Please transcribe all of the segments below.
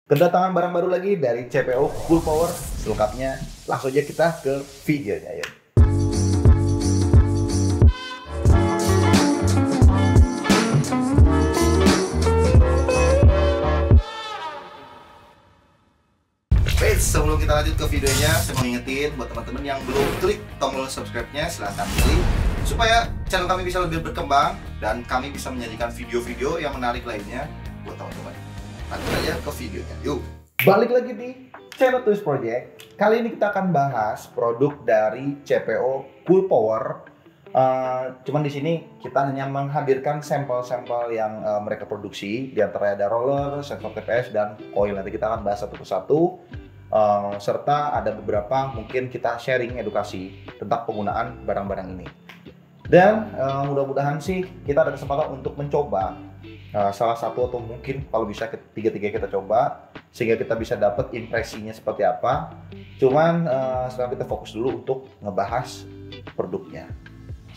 Kedatangan barang baru lagi dari CPO Cool Power. Selengkapnya langsung aja kita ke videonya ya. Baik, sebelum kita lanjut ke videonya, saya mau ngingetin buat teman-teman yang belum klik tombol subscribe-nya, silahkan klik supaya channel kami bisa lebih berkembang dan kami bisa menyajikan video-video yang menarik lainnya buat teman-teman. Lanjut aja ke videonya, yuk. Balik lagi di channel Twist Project. Kali ini kita akan bahas produk dari CPO Cool Power. Cuman di sini kita hanya menghadirkan sampel-sampel yang mereka produksi. Di antaranya ada roller, sensor TPS, dan coil. Nanti kita akan bahas satu persatu. Serta ada beberapa mungkin kita sharing edukasi tentang penggunaan barang-barang ini. Dan mudah-mudahan sih kita ada kesempatan untuk mencoba salah satu atau mungkin kalau bisa tiga-tiga kita coba sehingga kita bisa dapat impresinya seperti apa. Cuman sekarang kita fokus dulu untuk ngebahas produknya.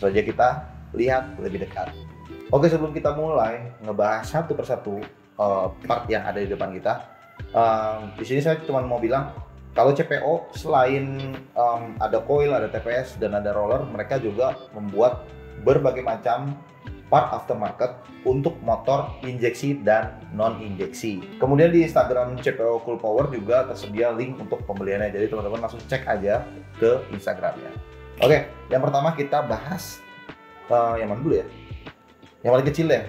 Saja kita lihat lebih dekat. Oke, sebelum kita mulai ngebahas satu persatu part yang ada di depan kita, di sini saya cuma mau bilang kalau CPO selain ada coil, ada TPS dan ada roller, mereka juga membuat berbagai macam part aftermarket untuk motor injeksi dan non injeksi. Kemudian di Instagram CPO Cool Power juga tersedia link untuk pembeliannya, jadi teman-teman langsung cek aja ke Instagramnya. Oke, yang pertama kita bahas yang mana dulu ya? Yang paling kecil ya.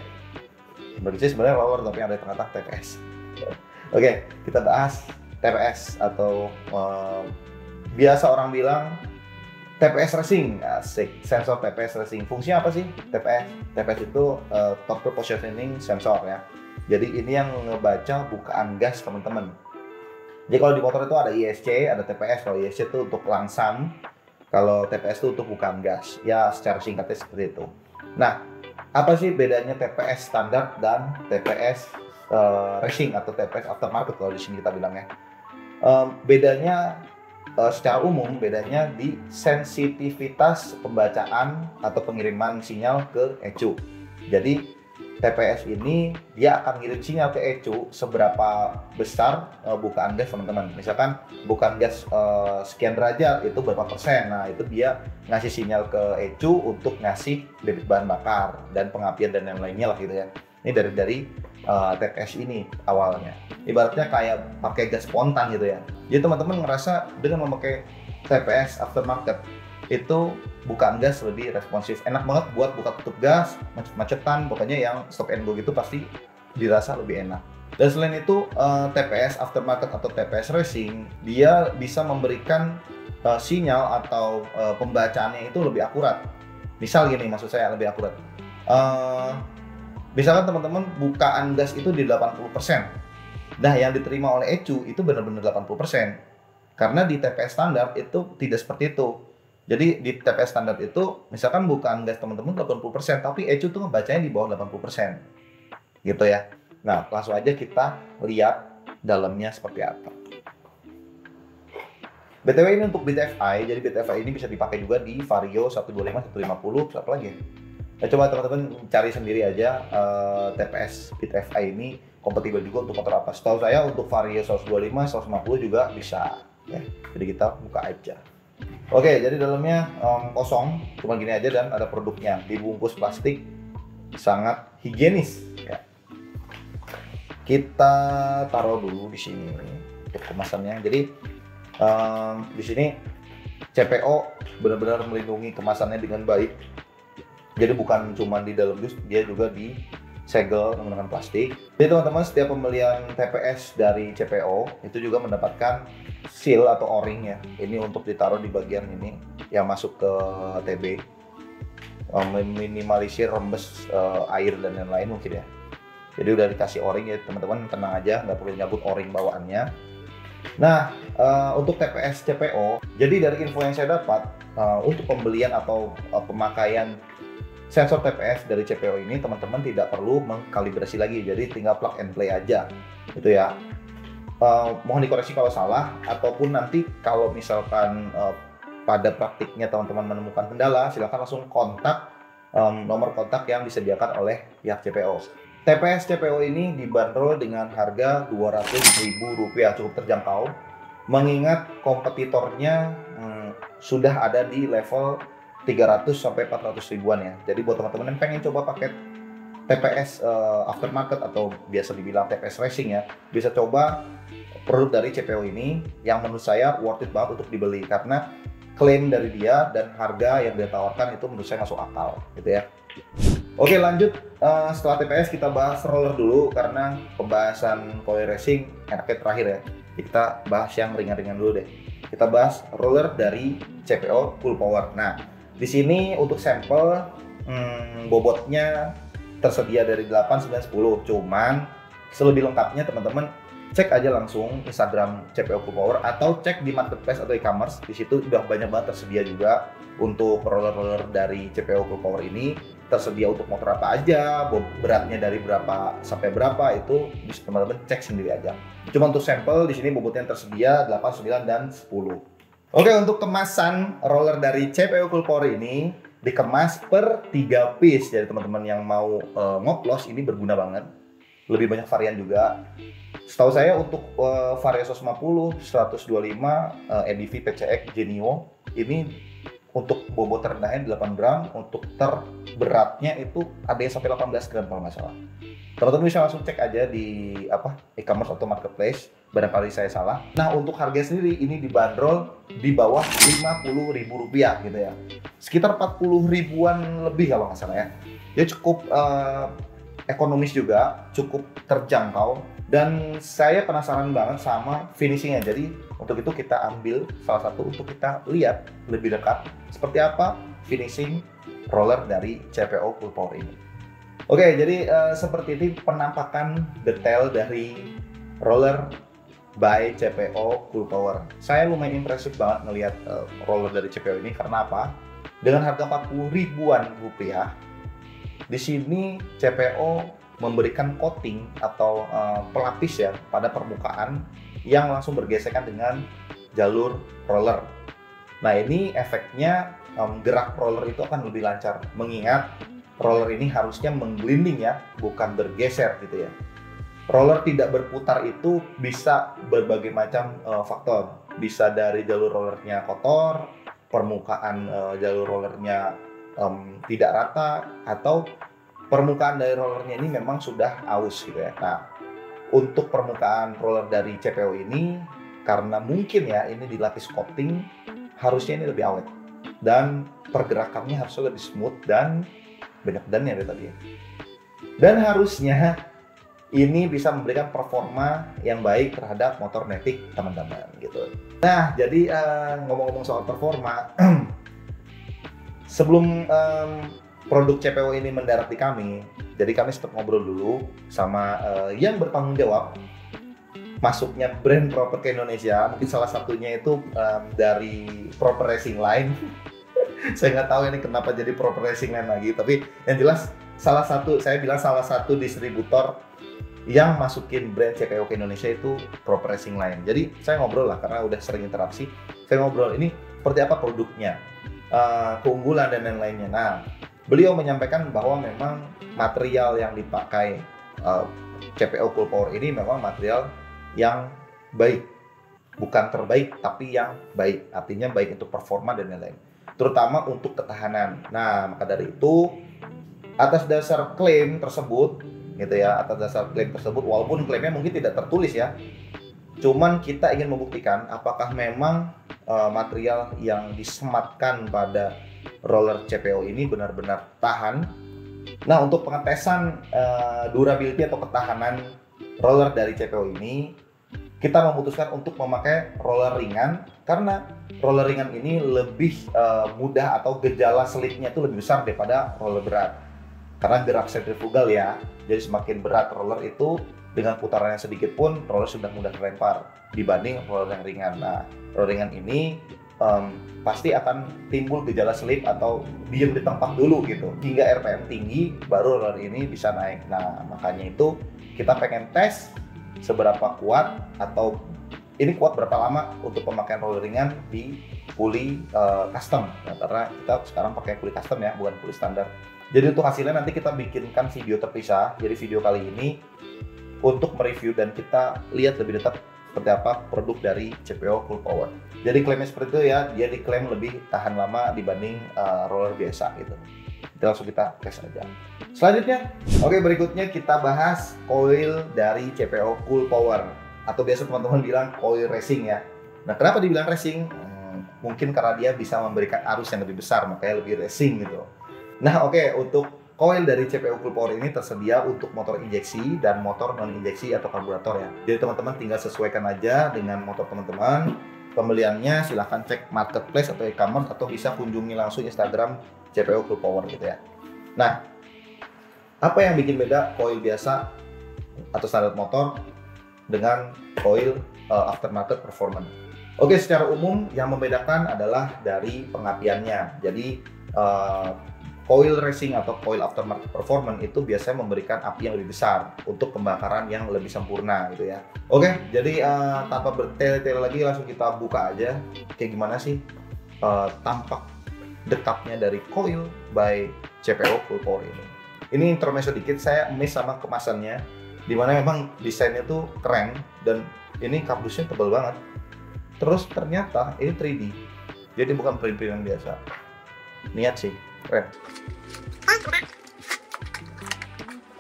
Yang paling kecil sebenarnya roller, tapi yang ada di tengah-tengah TPS. Oke, kita bahas TPS atau biasa orang bilang TPS racing. Asik, sensor TPS racing. Fungsinya apa sih TPS? TPS itu torque positioning sensor ya. Jadi ini yang ngebaca bukaan gas teman-teman. Jadi kalau di motor itu ada ISC, ada TPS. Kalau ISC itu untuk langsam, kalau TPS itu untuk bukaan gas. Ya secara singkatnya seperti itu. Nah, apa sih bedanya TPS standar dan TPS racing atau TPS aftermarket kalau di sini kita bilangnya? Bedanya secara umum bedanya di sensitivitas pembacaan atau pengiriman sinyal ke ECU. Jadi TPS ini dia akan ngirim sinyal ke ECU seberapa besar bukaan gas teman-teman. Misalkan bukaan gas sekian derajat itu berapa persen. Nah itu dia ngasih sinyal ke ECU untuk ngasih debit bahan bakar dan pengapian dan yang lainnya lah gitu ya. Ini dari TPS ini awalnya. Ibaratnya kayak pakai gas spontan gitu ya. Jadi teman-teman ngerasa dengan memakai TPS aftermarket itu bukaan gas lebih responsif. Enak banget buat buka tutup gas, macetan, pokoknya yang stop and go gitu pasti dirasa lebih enak. Dan selain itu TPS aftermarket atau TPS racing dia bisa memberikan sinyal atau pembacaannya itu lebih akurat. Misal gini, maksud saya lebih akurat. Misalkan teman-teman bukaan gas itu di 80%. Nah, yang diterima oleh ECU itu benar-benar 80%. Karena di TPS standar itu tidak seperti itu. Jadi di TPS standar itu misalkan bukaan gas teman-teman 80%, tapi ECU tuh ngebacanya di bawah 80%. Gitu ya. Nah, langsung aja kita lihat dalamnya seperti apa. BTW ini untuk BTFI, jadi BTFI ini bisa dipakai juga di Vario 125, 150, apa lagi ya? Nah, coba teman-teman cari sendiri aja TPS BTFI ini kompatibel juga untuk motor apa. Setahu saya untuk Vario 125, 150 juga bisa ya. Jadi kita buka aja. Oke, jadi dalamnya kosong, cuma gini aja dan ada produknya. Dibungkus plastik, sangat higienis ya. Kita taruh dulu di sini untuk kemasannya. Jadi di sini CPO benar-benar melindungi kemasannya dengan baik. Jadi bukan cuma di dalam dus, dia juga disegel menggunakan plastik. Jadi teman-teman, setiap pembelian TPS dari CPO itu juga mendapatkan seal atau o-ring ya. Ini untuk ditaruh di bagian ini yang masuk ke TB, meminimalisir rembes air dan lain-lain mungkin ya. Jadi udah dikasih o-ring ya teman-teman, tenang aja, nggak perlu nyabut o-ring bawaannya. Nah, untuk TPS CPO, jadi dari info yang saya dapat untuk pembelian atau pemakaian sensor TPS dari CPO ini teman-teman tidak perlu mengkalibrasi lagi, jadi tinggal plug and play aja gitu ya. Mohon dikoreksi kalau salah, ataupun nanti kalau misalkan pada praktiknya teman-teman menemukan kendala, silakan langsung kontak nomor kontak yang disediakan oleh pihak CPO. TPS CPO ini dibanderol dengan harga Rp200.000, cukup terjangkau. Mengingat kompetitornya sudah ada di level 300 sampai 400 ribuan ya. Jadi buat teman-teman yang pengen coba paket TPS aftermarket atau biasa dibilang TPS racing ya, bisa coba produk dari CPO ini yang menurut saya worth it banget untuk dibeli karena klaim dari dia dan harga yang dia tawarkan itu menurut saya masuk akal gitu ya. Oke, lanjut. Setelah TPS kita bahas roller dulu karena pembahasan Koei Racing enaknya terakhir ya. Kita bahas yang ringan-ringan dulu deh. Kita bahas roller dari CPO Cool Power. Nah, di sini untuk sampel bobotnya tersedia dari 8, 9, 10. Cuman selebih lengkapnya teman-teman cek aja langsung Instagram CPO Cool Power atau cek di marketplace atau e-commerce. Di situ udah banyak banget tersedia juga untuk roller-roller dari CPO Cool Power ini. Tersedia untuk motor apa aja, beratnya dari berapa sampai berapa itu bisa teman-teman cek sendiri aja. Cuma untuk sampel di sini bobotnya yang tersedia 8, 9, dan 10. Oke, untuk kemasan roller dari CPO Cool Power ini dikemas per 3 piece. Jadi teman-teman yang mau ngoplos ini berguna banget. Lebih banyak varian juga. Setahu saya untuk Vario 150, 125, EDV PCX Genio ini untuk bobot terendahnya 8 gram, untuk terberatnya itu ada yang sampai 18 gram kalau nggak salah. Teman-teman bisa langsung cek aja di e-commerce atau marketplace, barangkali saya salah. Nah, untuk harga sendiri ini dibanderol di bawah Rp50.000 gitu ya. Sekitar 40 ribuan lebih kalau nggak salah ya. Dia cukup ekonomis juga, cukup terjangkau, dan saya penasaran banget sama finishingnya. Jadi untuk itu kita ambil salah satu untuk kita lihat lebih dekat seperti apa finishing roller dari CPO Cool Power ini. Oke, jadi seperti ini penampakan detail dari roller by CPO Cool Power. Saya lumayan impresif banget ngelihat roller dari CPO ini karena apa? Dengan harga 40 ribuan rupiah, di sini CPO memberikan coating atau pelapis ya pada permukaan yang langsung bergesekan dengan jalur roller. Nah, ini efeknya gerak roller itu akan lebih lancar, mengingat roller ini harusnya menggelinding ya, bukan bergeser gitu ya. Roller tidak berputar itu bisa berbagai macam faktor. Bisa dari jalur rollernya kotor, permukaan jalur rollernya tidak rata, atau permukaan dari rollernya ini memang sudah aus gitu ya. Nah, untuk permukaan roller dari CPO ini, karena mungkin ya ini dilapis coating, harusnya ini lebih awet dan pergerakannya harusnya lebih smooth dan banyak dannya dari tadi ya. Dan harusnya ini bisa memberikan performa yang baik terhadap motor Matic teman-teman gitu. Nah, jadi ngomong-ngomong soal performa, sebelum produk CPO ini mendarat di kami, jadi kami sempat ngobrol dulu sama yang bertanggung jawab masuknya brand proper ke Indonesia. Mungkin salah satunya itu dari Proper Racing Line. Saya nggak tahu ini kenapa jadi Proper Racing Line lagi, tapi yang jelas saya bilang salah satu distributor yang masukin brand CPO ke Indonesia itu Proper Racing Line. Jadi saya ngobrol lah karena udah sering interaksi. Saya ngobrol ini seperti apa produknya, keunggulan dan lain-lainnya. Nah, beliau menyampaikan bahwa memang material yang dipakai CPO Cool Power ini memang material yang baik, bukan terbaik tapi yang baik. Artinya baik untuk performa dan lain-lain, terutama untuk ketahanan. Nah, maka dari itu atas dasar klaim tersebut gitu ya, walaupun klaimnya mungkin tidak tertulis ya, cuman kita ingin membuktikan apakah memang material yang disematkan pada roller CPO ini benar-benar tahan. Nah, untuk pengetesan durability atau ketahanan roller dari CPO ini, kita memutuskan untuk memakai roller ringan karena roller ringan ini lebih mudah atau gejala selipnya itu lebih besar daripada roller berat. Karena gerak sentrifugal ya, jadi semakin berat roller itu dengan putaran yang sedikit pun roller sudah mudah terlempar dibanding roller yang ringan. Nah, roller ringan ini pasti akan timbul gejala selip atau diem di tempat dulu gitu hingga RPM tinggi baru roller ini bisa naik. Nah, makanya itu kita pengen tes seberapa kuat atau ini kuat berapa lama untuk pemakaian roller ringan di puli custom ya, karena kita sekarang pakai puli custom ya, bukan puli standar. Jadi untuk hasilnya nanti kita bikinkan video terpisah. Jadi video kali ini untuk mereview dan kita lihat lebih dekat seperti apa produk dari CPO Cool Power. Jadi klaimnya seperti itu ya, dia diklaim lebih tahan lama dibanding roller biasa gitu. Jadi langsung kita tes aja. Selanjutnya, oke, berikutnya kita bahas coil dari CPO Cool Power, atau biasa teman-teman bilang coil racing ya. Nah, kenapa dibilang racing? Mungkin karena dia bisa memberikan arus yang lebih besar, makanya lebih racing gitu. Nah, oke, untuk coil dari CPO Cool Power ini tersedia untuk motor injeksi dan motor non injeksi atau karburator ya. Jadi teman-teman tinggal sesuaikan aja dengan motor teman-teman. Pembeliannya silahkan cek marketplace atau e-commerce, atau bisa kunjungi langsung Instagram CPO Cool Power gitu ya. Nah, apa yang bikin beda coil biasa atau standar motor dengan coil aftermarket performance? Oke, secara umum yang membedakan adalah dari pengapiannya. Jadi coil racing atau coil aftermarket performance itu biasanya memberikan api yang lebih besar untuk pembakaran yang lebih sempurna gitu ya. Oke, jadi tanpa bertele-tele lagi langsung kita buka aja kayak gimana sih tampak dekapnya dari coil by CPO Cool Power ini. Ini intermezzo dikit, saya miss sama kemasannya, dimana memang desainnya tuh keren dan ini kardusnya tebal banget. Terus ternyata ini 3D, jadi bukan print-printan biasa. Niat sih, keren.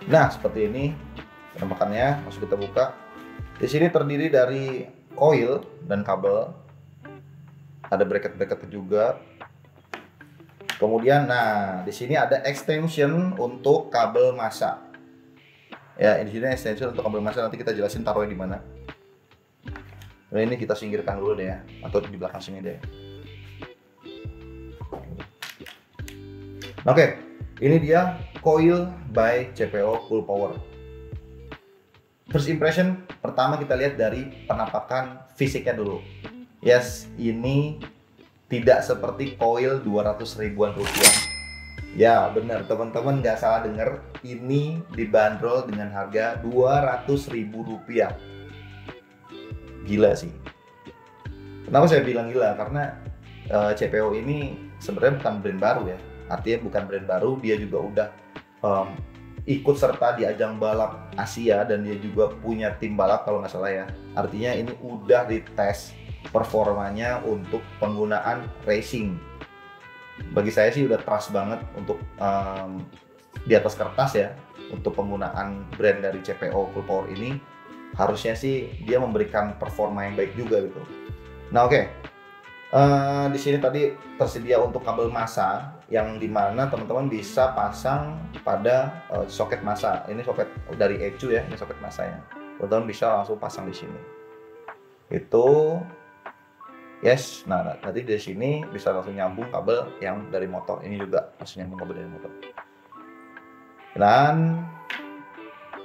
Nah, seperti ini penampakannya. Langsung kita buka. Di sini terdiri dari coil dan kabel. Ada bracket-bracket juga. Kemudian, nah, di sini ada extension untuk kabel massa. Ya, di sini extension untuk kabel massa, nanti kita jelasin taruhnya di mana. Nah, ini kita singkirkan dulu deh ya, atau di belakang sini deh. Oke, ini dia coil by CPO Cool Power. First impression, pertama kita lihat dari penampakan fisiknya dulu. Yes, ini tidak seperti coil 200 ribuan rupiah. Ya benar, teman-teman nggak salah dengar, ini dibanderol dengan harga 200 ribu rupiah. Gila sih. Kenapa saya bilang gila? Karena CPO ini sebenarnya bukan brand baru ya. Artinya bukan brand baru, dia juga udah ikut serta di ajang balap Asia dan dia juga punya tim balap kalau nggak salah ya. Artinya ini udah dites performanya untuk penggunaan racing. Bagi saya sih udah trust banget untuk di atas kertas ya, untuk penggunaan brand dari CPO Cool Power ini harusnya sih dia memberikan performa yang baik juga gitu. Nah oke. Di sini tadi tersedia untuk kabel massa yang dimana teman-teman bisa pasang pada soket massa. Ini soket dari ECU ya, ini soket massanya. Teman-teman bisa langsung pasang di sini. Itu yes. Nah nanti di sini bisa langsung nyambung kabel yang dari motor. Ini juga langsung nyambung kabel dari motor. Dan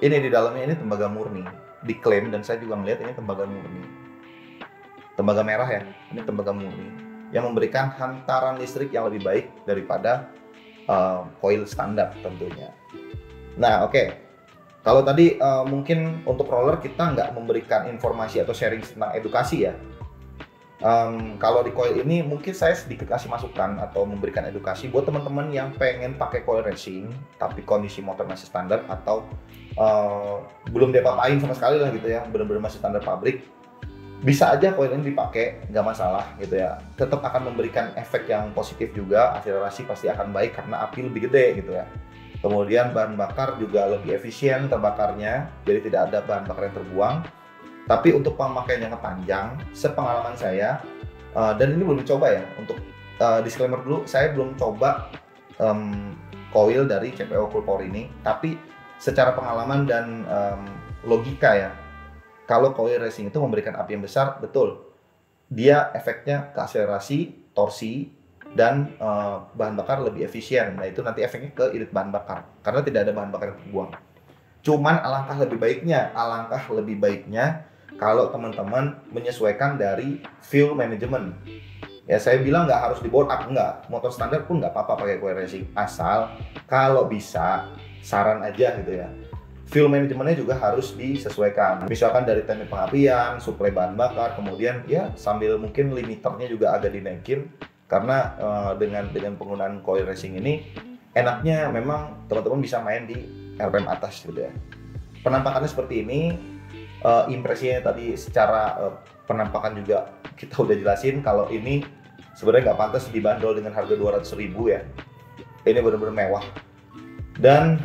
ini di dalamnya ini tembaga murni, diklaim, dan saya juga melihat ini tembaga murni. Tembaga merah ya, ini tembaga murni yang memberikan hantaran listrik yang lebih baik daripada coil standar tentunya. Nah oke, kalau tadi mungkin untuk roller kita nggak memberikan informasi atau sharing tentang edukasi ya. Kalau di coil ini mungkin saya sedikit kasih masukan atau memberikan edukasi buat teman-teman yang pengen pakai coil racing tapi kondisi motor masih standar atau belum diapa-apain sama sekali lah gitu ya, benar-benar masih standar pabrik. Bisa aja coil ini dipakai, nggak masalah gitu ya. Tetap akan memberikan efek yang positif juga, akselerasi pasti akan baik karena api lebih gede gitu ya. Kemudian bahan bakar juga lebih efisien terbakarnya, jadi tidak ada bahan bakar yang terbuang. Tapi untuk pemakaian yang panjang, sepengalaman saya, dan ini belum dicoba ya, untuk disclaimer dulu, saya belum coba coil dari CPO Cool Power ini, tapi secara pengalaman dan logika ya, kalau coil racing itu memberikan api yang besar, betul. Dia efeknya ke akselerasi, torsi, dan bahan bakar lebih efisien. Nah itu nanti efeknya ke irit bahan bakar, karena tidak ada bahan bakar yang terbuang. Cuman alangkah lebih baiknya kalau teman-teman menyesuaikan dari fuel management. Ya saya bilang nggak harus di board up, nggak. Motor standar pun nggak apa-apa pakai coil racing. Asal kalau bisa, saran aja gitu ya, fuel manajemennya juga harus disesuaikan. Misalkan dari teknik pengapian, suplai bahan bakar, kemudian ya sambil mungkin limiternya juga agak dinaikin karena dengan penggunaan coil racing ini enaknya memang teman-teman bisa main di RPM atas gitu ya. Penampakannya seperti ini, impresinya tadi secara penampakan juga kita udah jelasin kalau ini sebenarnya nggak pantas dibanderol dengan harga 200.000 ya. Ini benar-benar mewah dan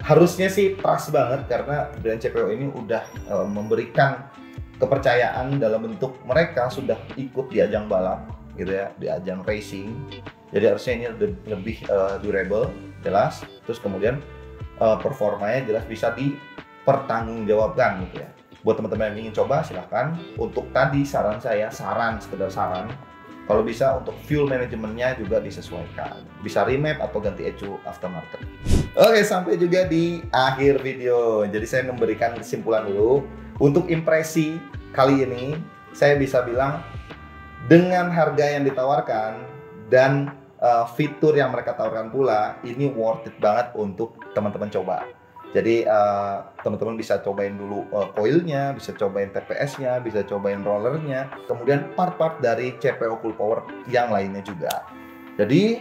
harusnya sih trust banget karena brand CPO ini udah memberikan kepercayaan dalam bentuk mereka sudah ikut di ajang balap gitu ya, di ajang racing. Jadi harusnya ini lebih durable, jelas. Terus kemudian performanya jelas bisa dipertanggungjawabkan gitu ya. Buat teman-teman yang ingin coba silahkan. Untuk tadi saran saya, sekedar saran. Kalau bisa untuk fuel manajemennya juga disesuaikan. Bisa remap atau ganti ECU aftermarket. Oke, sampai juga di akhir video. Jadi saya memberikan kesimpulan dulu. Untuk impresi kali ini, saya bisa bilang dengan harga yang ditawarkan dan fitur yang mereka tawarkan pula, ini worth it banget untuk teman-teman coba. Jadi teman-teman bisa cobain dulu coilnya, bisa cobain TPS-nya, bisa cobain rollernya, kemudian part-part dari CPO Cool Power yang lainnya juga. Jadi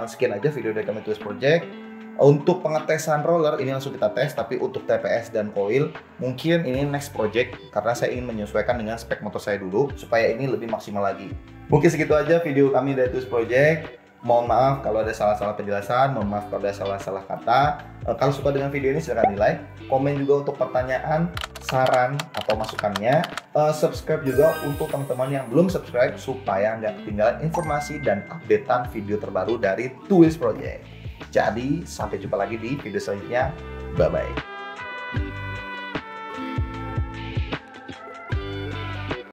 sekian aja video dari kami Tools Project. Untuk pengetesan roller ini langsung kita tes, tapi untuk TPS dan coil mungkin ini next project karena saya ingin menyesuaikan dengan spek motor saya dulu supaya ini lebih maksimal lagi. Mungkin segitu aja video kami dari Tools Project. Mohon maaf kalau ada salah-salah penjelasan, mohon maaf kalau ada salah-salah kata. Kalau suka dengan video ini silahkan di like, komen juga untuk pertanyaan, saran atau masukannya. Subscribe juga untuk teman-teman yang belum subscribe supaya nggak ketinggalan informasi dan updatean video terbaru dari Tools Project. Jadi sampai jumpa lagi di video selanjutnya. Bye bye.